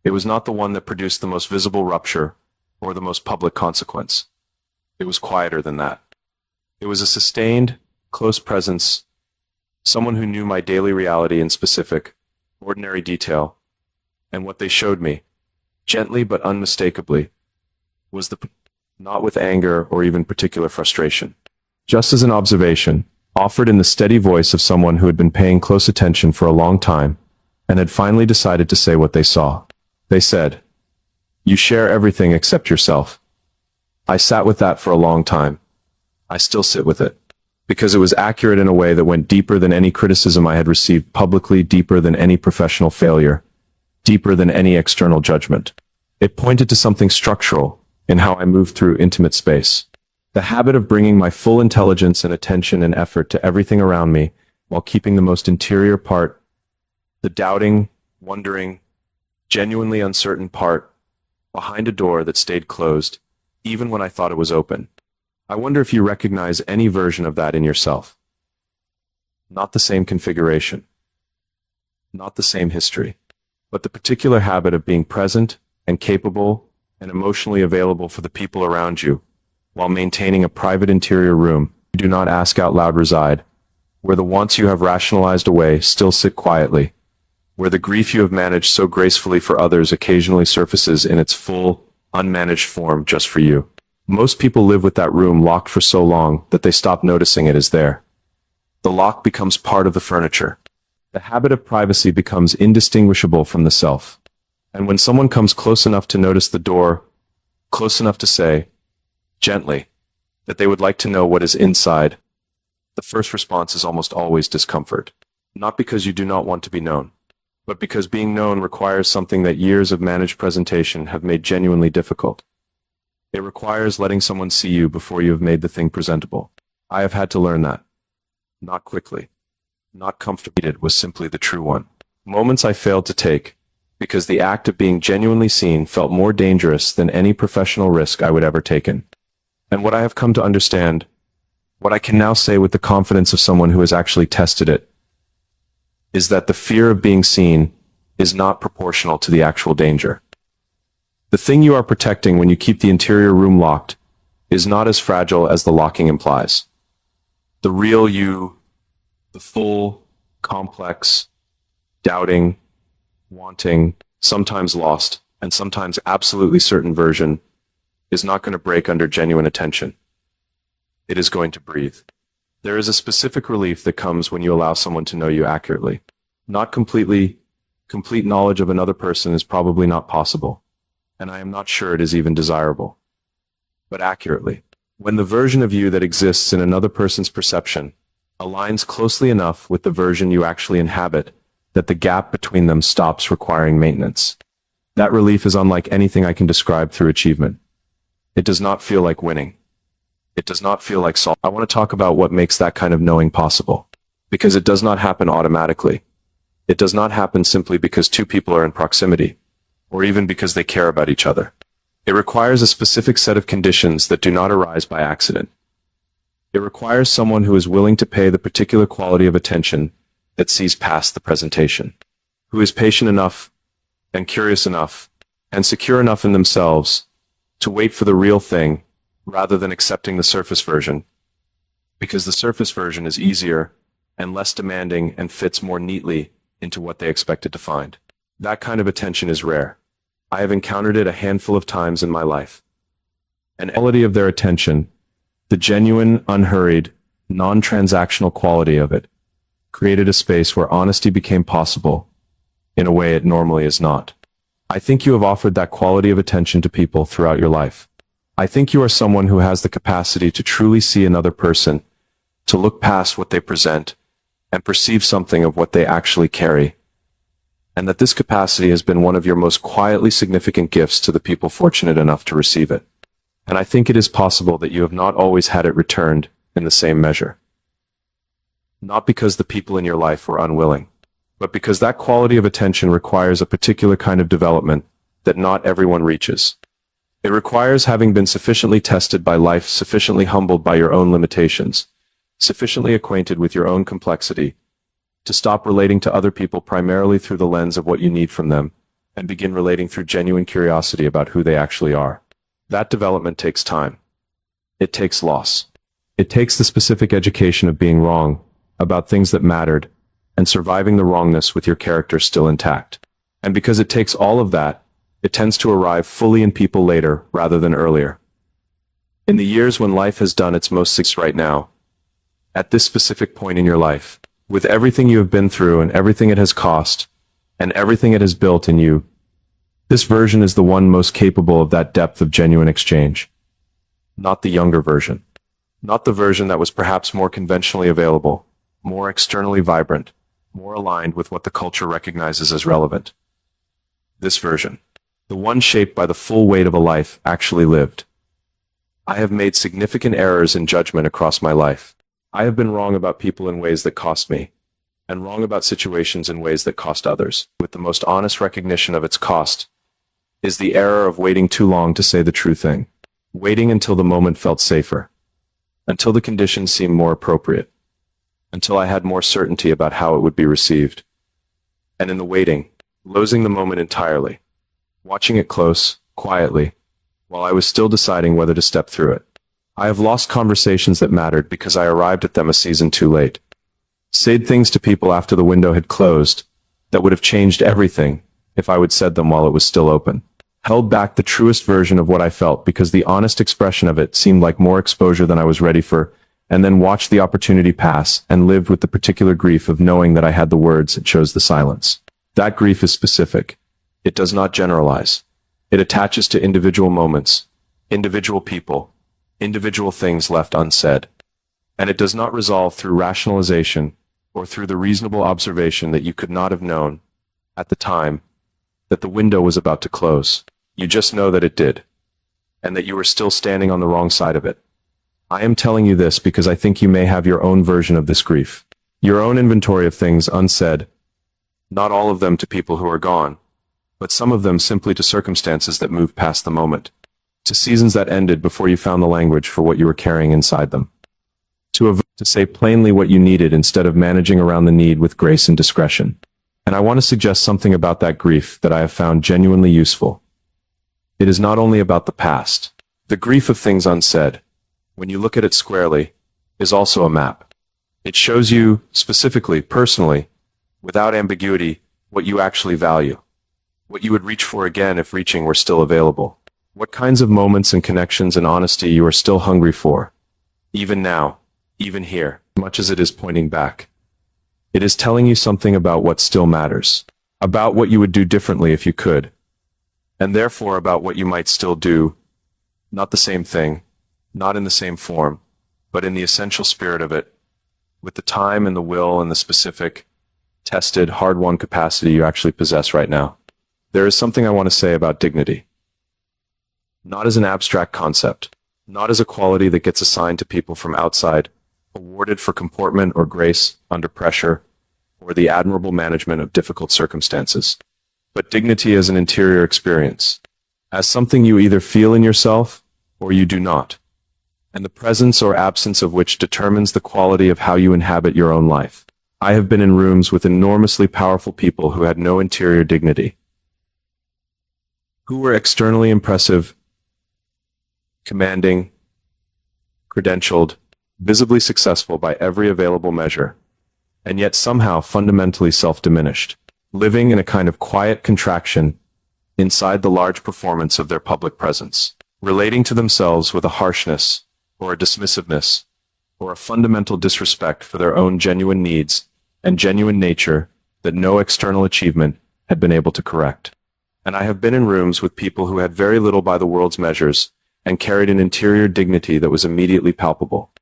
It was not the one that produced the most visible rupture or the most public consequence. It was quieter than that. It was a sustained, close presence, someone who knew my daily reality in specific, ordinary detail, and what they showed me, gently but unmistakably, was not with anger or even particular frustration. Just as an observation, offered in the steady voice of someone who had been paying close attention for a long time, and had finally decided to say what they saw. They said, "You share everything except yourself." I sat with that for a long time. I still sit with it, because it was accurate in a way that went deeper than any criticism I had received publicly, deeper than any professional failure, deeper than any external judgment. It pointed to something structural in how I moved through intimate space. The habit of bringing my full intelligence and attention and effort to everything around me while keeping the most interior part, the doubting, wondering, genuinely uncertain part, behind a door that stayed closed, even when I thought it was open. I wonder if you recognize any version of that in yourself. Not the same configuration, not the same history, but the particular habit of being present and capable and emotionally available for the people around you, while maintaining a private interior room you do not ask out loud reside, where the wants you have rationalized away still sit quietly, where the grief you have managed so gracefully for others occasionally surfaces in its full, unmanaged form just for you. Most people live with that room locked for so long that they stop noticing it is there. The lock becomes part of the furniture. The habit of privacy becomes indistinguishable from the self. And when someone comes close enough to notice the door, close enough to say, gently, that they would like to know what is inside, the first response is almost always discomfort. Not because you do not want to be known, but because being known requires something that years of managed presentation have made genuinely difficult. It requires letting someone see you before you have made the thing presentable. I have had to learn that. Not quickly. Not comfortably. It was simply the true one. Moments I failed to take, because the act of being genuinely seen felt more dangerous than any professional risk I would ever taken. And what I have come to understand, what I can now say with the confidence of someone who has actually tested it, is that the fear of being seen is not proportional to the actual danger. The thing you are protecting when you keep the interior room locked is not as fragile as the locking implies. The real you, the full, complex, doubting, wanting, sometimes lost, and sometimes absolutely certain version, is not going to break under genuine attention. It is going to breathe. There is a specific relief that comes when you allow someone to know you accurately. Not completely, complete knowledge of another person is probably not possible, and I am not sure it is even desirable. But accurately, when the version of you that exists in another person's perception aligns closely enough with the version you actually inhabit that the gap between them stops requiring maintenance. That relief is unlike anything I can describe through achievement. It does not feel like winning. It does not feel like solving. I want to talk about what makes that kind of knowing possible, because it does not happen automatically. It does not happen simply because two people are in proximity, or even because they care about each other. It requires a specific set of conditions that do not arise by accident. It requires someone who is willing to pay the particular quality of attention that sees past the presentation, who is patient enough and curious enough and secure enough in themselves to wait for the real thing rather than accepting the surface version, because the surface version is easier and less demanding and fits more neatly into what they expected to find. That kind of attention is rare. I have encountered it a handful of times in my life. And the quality of their attention, the genuine, unhurried, non-transactional quality of it, created a space where honesty became possible, in a way it normally is not. I think you have offered that quality of attention to people throughout your life. I think you are someone who has the capacity to truly see another person, to look past what they present, and perceive something of what they actually carry. And that this capacity has been one of your most quietly significant gifts to the people fortunate enough to receive it. And I think it is possible that you have not always had it returned in the same measure. Not because the people in your life were unwilling, but because that quality of attention requires a particular kind of development that not everyone reaches. It requires having been sufficiently tested by life, sufficiently humbled by your own limitations, sufficiently acquainted with your own complexity, to stop relating to other people primarily through the lens of what you need from them, and begin relating through genuine curiosity about who they actually are. That development takes time. It takes loss. It takes the specific education of being wrong about things that mattered, and surviving the wrongness with your character still intact. And because it takes all of that, it tends to arrive fully in people later rather than earlier. In the years when life has done its most success right now, at this specific point in your life, with everything you have been through and everything it has cost, and everything it has built in you, this version is the one most capable of that depth of genuine exchange. Not the younger version. Not the version that was perhaps more conventionally available, more externally vibrant, more aligned with what the culture recognizes as relevant. This version. The one shaped by the full weight of a life actually lived. I have made significant errors in judgment across my life. I have been wrong about people in ways that cost me, and wrong about situations in ways that cost others. With the most honest recognition of its cost is the error of waiting too long to say the true thing. Waiting until the moment felt safer, until the conditions seemed more appropriate, until I had more certainty about how it would be received. And in the waiting, losing the moment entirely, watching it close, quietly, while I was still deciding whether to step through it. I have lost conversations that mattered because I arrived at them a season too late. Said things to people after the window had closed that would have changed everything if I would said them while it was still open. Held back the truest version of what I felt because the honest expression of it seemed like more exposure than I was ready for, and then watched the opportunity pass and lived with the particular grief of knowing that I had the words and chose the silence. That grief is specific. It does not generalize. It attaches to individual moments, individual people, individual things left unsaid. And it does not resolve through rationalization or through the reasonable observation that you could not have known, at the time, that the window was about to close. You just know that it did, and that you were still standing on the wrong side of it. I am telling you this because I think you may have your own version of this grief. Your own inventory of things unsaid, not all of them to people who are gone, but some of them simply to circumstances that moved past the moment, to seasons that ended before you found the language for what you were carrying inside them. To say plainly what you needed instead of managing around the need with grace and discretion. And I want to suggest something about that grief that I have found genuinely useful. It is not only about the past. The grief of things unsaid, when you look at it squarely, is also a map. It shows you, specifically, personally, without ambiguity, what you actually value. What you would reach for again if reaching were still available. What kinds of moments and connections and honesty you are still hungry for. Even now, even here, much as it is pointing back. It is telling you something about what still matters. About what you would do differently if you could. And therefore about what you might still do. Not the same thing, not in the same form, but in the essential spirit of it. With the time and the will and the specific, tested, hard-won capacity you actually possess right now. There is something I want to say about dignity. Not as an abstract concept. Not as a quality that gets assigned to people from outside, awarded for comportment or grace under pressure, or the admirable management of difficult circumstances. But dignity as an interior experience, as something you either feel in yourself, or you do not, and the presence or absence of which determines the quality of how you inhabit your own life. I have been in rooms with enormously powerful people who had no interior dignity, who were externally impressive, commanding, credentialed, visibly successful by every available measure, and yet somehow fundamentally self-diminished, living in a kind of quiet contraction inside the large performance of their public presence, relating to themselves with a harshness, or a dismissiveness, or a fundamental disrespect for their own genuine needs and genuine nature that no external achievement, had been able to correct. And I have been in rooms with people who had very little by the world's measures and carried an interior dignity that was immediately palpable.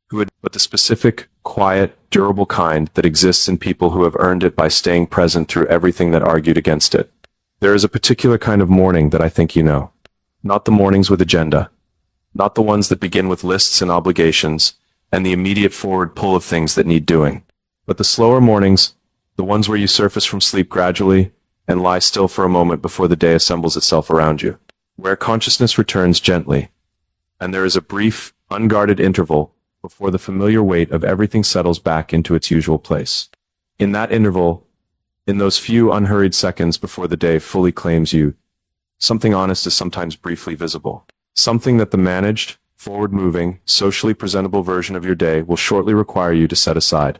But the specific, quiet, durable kind that exists in people who have earned it by staying present through everything that argued against it. There is a particular kind of morning that I think you know. Not the mornings with agenda. Not the ones that begin with lists and obligations, and the immediate forward pull of things that need doing. But the slower mornings, the ones where you surface from sleep gradually, and lie still for a moment before the day assembles itself around you. Where consciousness returns gently, and there is a brief, unguarded interval before the familiar weight of everything settles back into its usual place. In that interval, in those few unhurried seconds before the day fully claims you, something honest is sometimes briefly visible. Something that the managed, forward-moving, socially presentable version of your day will shortly require you to set aside.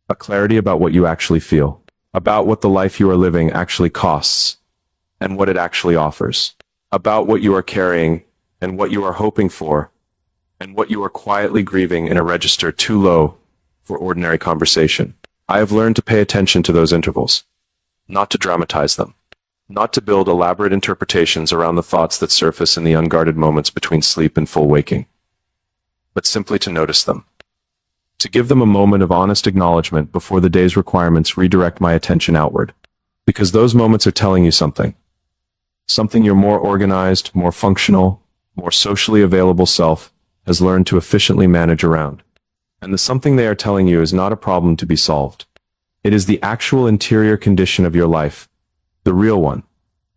A clarity about what you actually feel, about what the life you are living actually costs, and what it actually offers, about what you are carrying, and what you are hoping for, and what you are quietly grieving in a register too low for ordinary conversation. I have learned to pay attention to those intervals, not to dramatize them, not to build elaborate interpretations around the thoughts that surface in the unguarded moments between sleep and full waking, but simply to notice them, to give them a moment of honest acknowledgement before the day's requirements redirect my attention outward, because those moments are telling you something your more organized, more functional, more socially available self has learned to efficiently manage around. And the something they are telling you is not a problem to be solved. It is the actual interior condition of your life, the real one,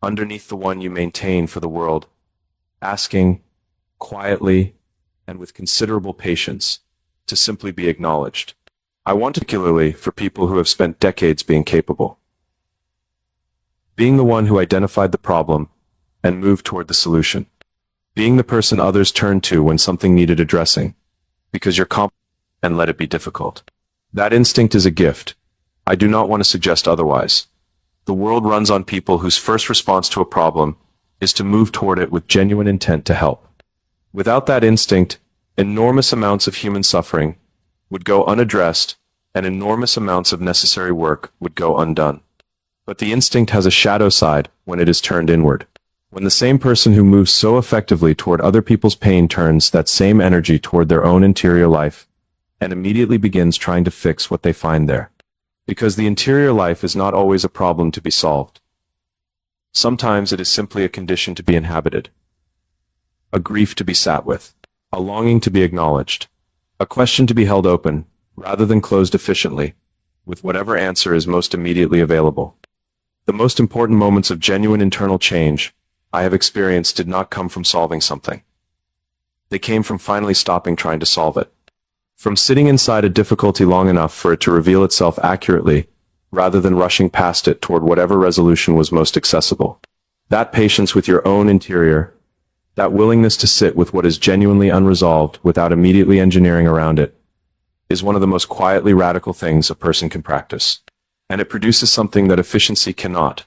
underneath the one you maintain for the world, asking, quietly, and with considerable patience, to simply be acknowledged. I want particularly for people who have spent decades being capable. Being the one who identified the problem and moved toward the solution. Being the person others turned to when something needed addressing, because you're competent and let it be difficult. That instinct is a gift. I do not want to suggest otherwise. The world runs on people whose first response to a problem is to move toward it with genuine intent to help. Without that instinct, enormous amounts of human suffering would go unaddressed and enormous amounts of necessary work would go undone. But the instinct has a shadow side when it is turned inward. When the same person who moves so effectively toward other people's pain turns that same energy toward their own interior life and immediately begins trying to fix what they find there. Because the interior life is not always a problem to be solved. Sometimes it is simply a condition to be inhabited, a grief to be sat with, a longing to be acknowledged, a question to be held open, rather than closed efficiently, with whatever answer is most immediately available. The most important moments of genuine internal change I have experienced did not come from solving something. They came from finally stopping trying to solve it. From sitting inside a difficulty long enough for it to reveal itself accurately, rather than rushing past it toward whatever resolution was most accessible. That patience with your own interior, that willingness to sit with what is genuinely unresolved without immediately engineering around it, is one of the most quietly radical things a person can practice. And it produces something that efficiency cannot.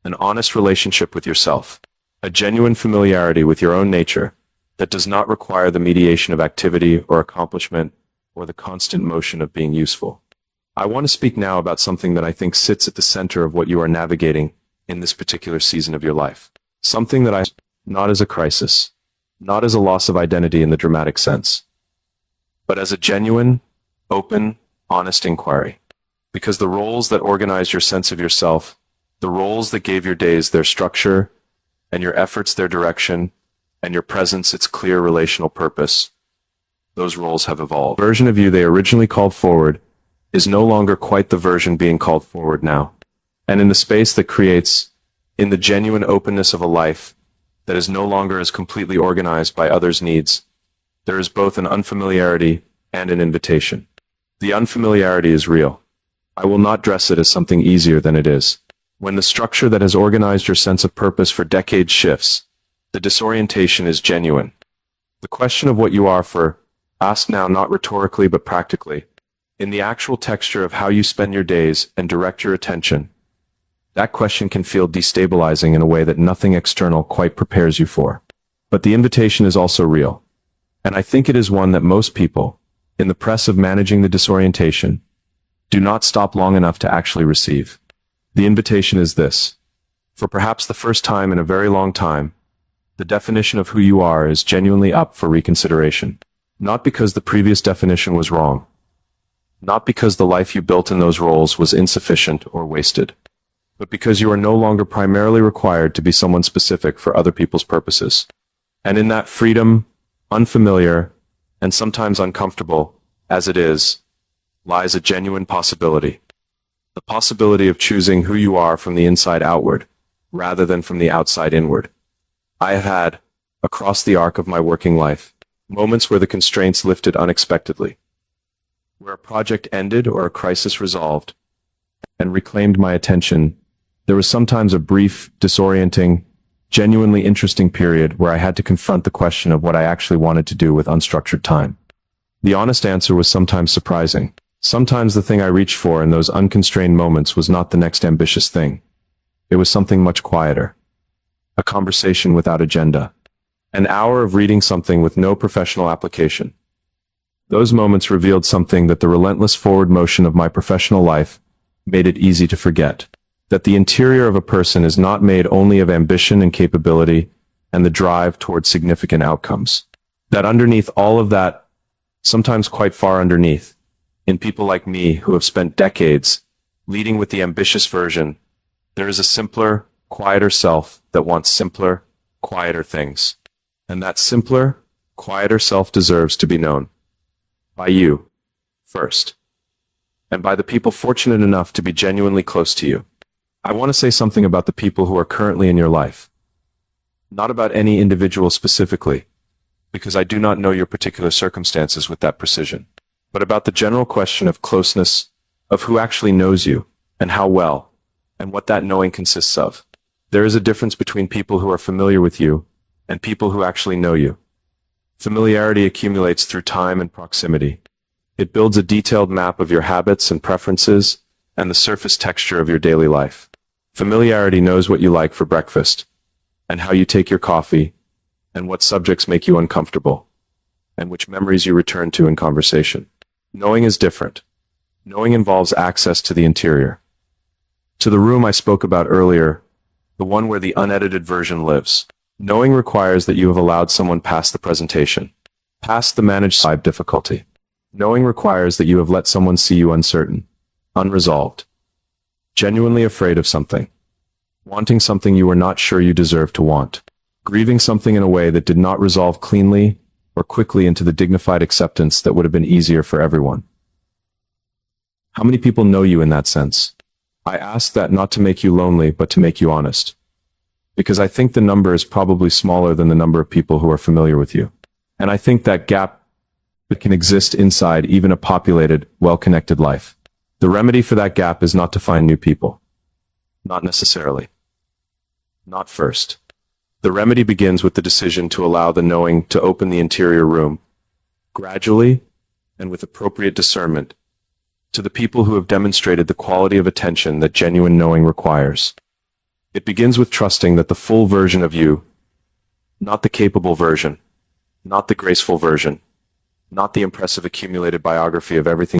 An honest relationship with yourself. A genuine familiarity with your own nature that does not require the mediation of activity or accomplishment or the constant motion of being useful. I want to speak now about something that I think sits at the center of what you are navigating in this particular season of your life. Something that I not as a crisis, not as a loss of identity in the dramatic sense, but as a genuine, open, honest inquiry. Because the roles that organize your sense of yourself, the roles that gave your days their structure, and your efforts their direction, and your presence its clear relational purpose, those roles have evolved. The version of you they originally called forward is no longer quite the version being called forward now. And in the space that creates, in the genuine openness of a life that is no longer as completely organized by others' needs, there is both an unfamiliarity and an invitation. The unfamiliarity is real. I will not dress it as something easier than it is. When the structure that has organized your sense of purpose for decades shifts, the disorientation is genuine. The question of what you are for, asked now not rhetorically but practically, in the actual texture of how you spend your days and direct your attention, that question can feel destabilizing in a way that nothing external quite prepares you for. But the invitation is also real. And I think it is one that most people, in the press of managing the disorientation, do not stop long enough to actually receive. The invitation is this. For perhaps the first time in a very long time, the definition of who you are is genuinely up for reconsideration. Not because the previous definition was wrong. Not because the life you built in those roles was insufficient or wasted. But because you are no longer primarily required to be someone specific for other people's purposes. And in that freedom, unfamiliar, and sometimes uncomfortable, as it is, lies a genuine possibility. The possibility of choosing who you are from the inside outward, rather than from the outside inward. I have had, across the arc of my working life, moments where the constraints lifted unexpectedly, where a project ended or a crisis resolved, and reclaimed my attention. There was sometimes a brief, disorienting, genuinely interesting period where I had to confront the question of what I actually wanted to do with unstructured time. The honest answer was sometimes surprising. Sometimes the thing I reached for in those unconstrained moments was not the next ambitious thing. It was something much quieter. A conversation without agenda. An hour of reading something with no professional application. Those moments revealed something that the relentless forward motion of my professional life made it easy to forget. That the interior of a person is not made only of ambition and capability and the drive towards significant outcomes. That underneath all of that, sometimes quite far underneath, in people like me who have spent decades leading with the ambitious version, there is a simpler, quieter self that wants simpler, quieter things. And that simpler, quieter self deserves to be known. By you, first. And by the people fortunate enough to be genuinely close to you. I want to say something about the people who are currently in your life. Not about any individual specifically, because I do not know your particular circumstances with that precision, but about the general question of closeness, of who actually knows you, and how well, and what that knowing consists of. There is a difference between people who are familiar with you and people who actually know you. Familiarity accumulates through time and proximity. It builds a detailed map of your habits and preferences and the surface texture of your daily life. Familiarity knows what you like for breakfast, and how you take your coffee, and what subjects make you uncomfortable, and which memories you return to in conversation. Knowing is different. Knowing involves access to the interior. To the room I spoke about earlier, the one where the unedited version lives. Knowing requires that you have allowed someone past the presentation, past the managed side difficulty. Knowing requires that you have let someone see you uncertain, unresolved, genuinely afraid of something, wanting something you were not sure you deserved to want, grieving something in a way that did not resolve cleanly or quickly into the dignified acceptance that would have been easier for everyone. How many people know you in that sense? I ask that not to make you lonely, but to make you honest. Because I think the number is probably smaller than the number of people who are familiar with you. And I think that gap can exist inside even a populated, well-connected life. The remedy for that gap is not to find new people. Not necessarily. Not first. The remedy begins with the decision to allow the knowing to open the interior room, gradually and with appropriate discernment, to the people who have demonstrated the quality of attention that genuine knowing requires. It begins with trusting that the full version of you, not the capable version, not the graceful version, not the impressive accumulated biography of everything